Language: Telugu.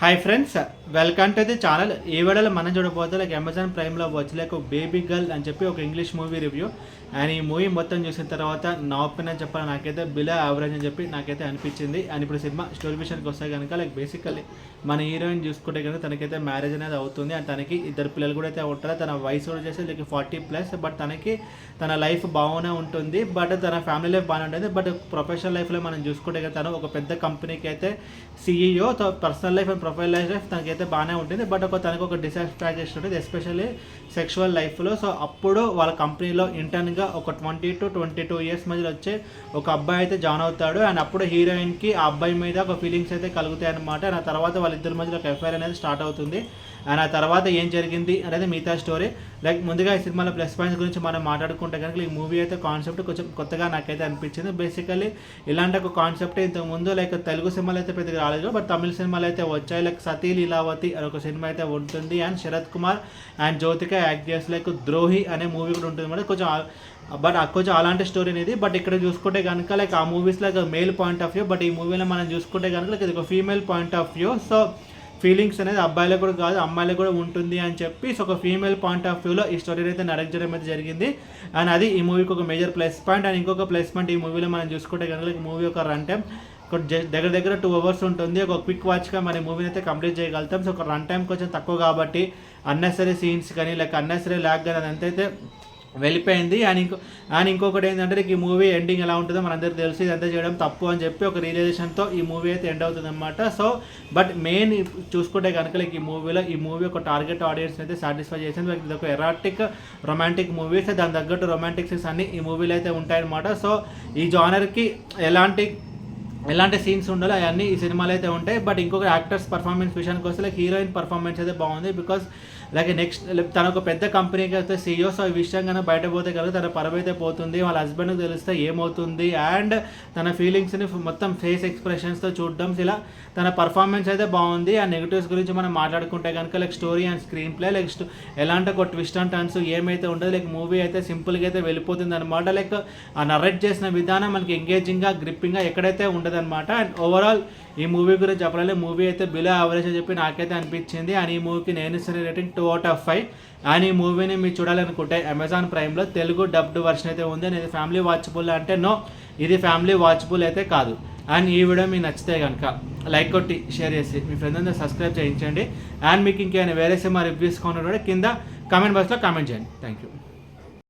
Hi friends, welcome to the channel. ఈ వీడియోలో మనం చూడబోతే అమెజాన్ ప్రైమ్లో వచ్చి బేబీ గర్ల్ అని చెప్పి ఒక ఇంగ్లీష్ మూవీ రివ్యూ. అండ్ ఈ మూవీ మొత్తం చూసిన తర్వాత నా ఒపీనియన్ చెప్పాలి, నాకైతే బిలో యావరేజ్ అని చెప్పి నాకైతే అనిపించింది. అండ్ ఇప్పుడు సినిమా స్టోరీ విషయానికి వస్తే కనుక బేసికల్లీ మన హీరోయిన్ చూసుకుంటే కనుక తనకైతే మ్యారేజ్ అనేది అవుతుంది. అండ్ తనకి ఇద్దరు పిల్లలు కూడా అయితే ఉంటారు. తన వయసు కూడా చేసి 40+. బట్ తనకి తన లైఫ్ బాగానే ఉంటుంది, బట్ తన ఫ్యామిలీ లైఫ్ బాగానే ఉంటుంది. బట్ ప్రొఫెషనల్ లైఫ్లో మనం చూసుకుంటే కదా తను ఒక పెద్ద కంపెనీకి అయితే CEO. Personal life and professional life తనకైతే బాగానే ఉంటుంది, బట్ తనకు ఒక డిసాటిస్ఫాక్షన్ ఉంటుంది, ఎస్పెషల్లీ సెక్షువల్ లైఫ్లో. సో అప్పుడు వాళ్ళ కంపెనీలో ఇంటర్న్గా ఒక 20 to 22 years మధ్యలో వచ్చే ఒక అబ్బాయి అయితే జాయిన్ అవుతాడు. అండ్ అప్పుడు హీరోయిన్కి ఆ అబ్బాయి మీద ఒక ఫీలింగ్స్ అయితే కలుగుతాయి అనమాట. అండ్ ఆ తర్వాత వాళ్ళిద్దరి మధ్యలో ఒక ఎఫ్ఐఆర్ అనేది స్టార్ట్ అవుతుంది. అండ్ ఆ తర్వాత ఏం జరిగింది అనేది మిగతా స్టోరీ. ముందుగా ఈ సినిమాలో ప్లస్ పాయింట్స్ గురించి మనం మాట్లాడుకుంటే కనుక ఈ మూవీ అయితే కాన్సెప్ట్ కొంచెం కొత్తగా నాకైతే అనిపించింది. బేసికల్లీ ఇలాంటి ఒక కాన్సెప్ట్ ఇంతకుముందు తెలుగు సినిమాలు అయితే పెద్దగా రాలేదు, బట్ తమిళ సినిమాలు అయితే వచ్చాయి. సతీ లీలావతి అని ఒక సినిమా అయితే ఉంటుంది. And Sarath Kumar and Jyothika act చేసి ద్రోహి అనే మూవీ కూడా ఉంటుంది అనమాట. కొంచెం అలాంటి స్టోరీ అనేది. బట్ ఇక్కడ చూసుకుంటే కనుక ఆ మూవీస్లో male point of view, but ఈ మూవీలో మనం చూసుకుంటే కనుక ఇది ఒక female point of view. So feelings అనేది అబ్బాయిలకు కూడా కాదు, అమ్మాయిలకు కూడా ఉంటుంది అని చెప్పి సో ఒక ఫీమేల్ పాయింట్ ఆఫ్ వ్యూలో ఈ స్టోరీ అయితే నరేట్ చేయడం అయితే జరిగింది. అండ్ అది ఈ మూవీకి ఒక మేజర్ ప్లస్ పాయింట్. అండ్ ఇంకొక ప్లస్ పాయింట్ ఈ మూవీలో మనం చూసుకుంటే కనుక ఈ మూవీ ఒక రన్ టైం దగ్గర 2 hours ఉంటుంది. ఒక క్విక్ వాచ్గా మన మూవీని అయితే కంప్లీట్ చేయగలుగుతాం. సో ఒక రన్ టైం కొంచెం తక్కువ కాబట్టి అన్నెసరీ సీన్స్ కానీ అన్నెసరీ ల్యాగ్ కానీ అదంతైతే వెళ్ళిపోయింది. అండ్ ఇంకొకటి ఏంటంటే ఈ మూవీ ఎండింగ్ ఎలా ఉంటుందో మనందరికీ తెలుసు. ఇదంతా చేయడం తప్పు అని చెప్పి ఒక రియలైజేషన్తో ఈ మూవీ అయితే ఎండ్ అవుతుంది అనమాట. సో బట్ మెయిన్ చూసుకుంటే కనుక ఈ మూవీ ఒక టార్గెట్ ఆడియన్స్ అయితే సాటిస్ఫై చేసింది. ఇది ఒక ఎరాటిక్ రొమాంటిక్ మూవీస్, దాని తగ్గట్టు రొమాంటిక్ సీన్స్ అన్ని ఈ మూవీలో అయితే ఉంటాయన్నమాట. సో ఈ జానర్కి ఎలాంటి సీన్స్ ఉండాలో అవన్నీ ఈ సినిమాలో అయితే ఉంటాయి. బట్ ఇంకొక యాక్టర్స్ పర్ఫార్మెన్స్ విషయానికి వస్తే హీరోయిన్ పర్ఫార్మెన్స్ అయితే బాగుంది. బికాస్ నెక్స్ట్ తన ఒక పెద్ద కంపెనీకి అయితే CEO. సో ఈ విషయం కన్నా బయట పోతే కనుక తన పరువు అయితే పోతుంది, వాళ్ళ హస్బెండ్కి తెలిస్తే ఏమవుతుంది. అండ్ తన ఫీలింగ్స్ని మొత్తం ఫేస్ ఎక్స్ప్రెషన్స్తో చూడడం, ఇలా తన పర్ఫార్మెన్స్ అయితే బాగుంది. అండ్ నెగిటివ్స్ గురించి మనం మాట్లాడుకుంటే కనుక స్టోరీ అండ్ స్క్రీన్ ప్లే ఎలాంటి ఒక ట్విస్ట్ అండ్ టర్న్స్ ఏమైతే ఉండదు. మూవీ అయితే సింపుల్గా అయితే వెళ్ళిపోతుంది అనమాట. ఆ నరేట్ చేసిన విధానం మనకి ఎంగేజింగ్గా గ్రిప్పింగ్గా ఎక్కడైతే ఉండదన్నమాట. అండ్ ఓవరాల్ ఈ మూవీ గురించి చెప్పాలి, మూవీ అయితే బిలో యావరేజ్ అని చెప్పి నాకైతే అనిపించింది. అండ్ ఈ మూవీకి నేను ఇస్తున్న రేటింగ్ 2 out of 5. అండ్ ఈ మూవీని మీరు చూడాలనుకుంటే అమెజాన్ ప్రైమ్లో తెలుగు డబ్డ్ వర్షన్ అయితే ఉంది. ఇది ఫ్యామిలీ వాచబుల్ అంటే నో, ఇది ఫ్యామిలీ వాచబుల్ అయితే కాదు. అండ్ ఈ వీడియో మీకు నచ్చితే కనుక లైక్ కొట్టి షేర్ చేసి మీ ఫ్రెండ్స్ అందరూ సబ్స్క్రైబ్ చేయించండి. అండ్ మీకు ఇంకేమైనా వేరే సినిమా రివ్యూస్ కావాలంటే కింద కామెంట్ బాక్స్లో కామెంట్ చేయండి. Thank you.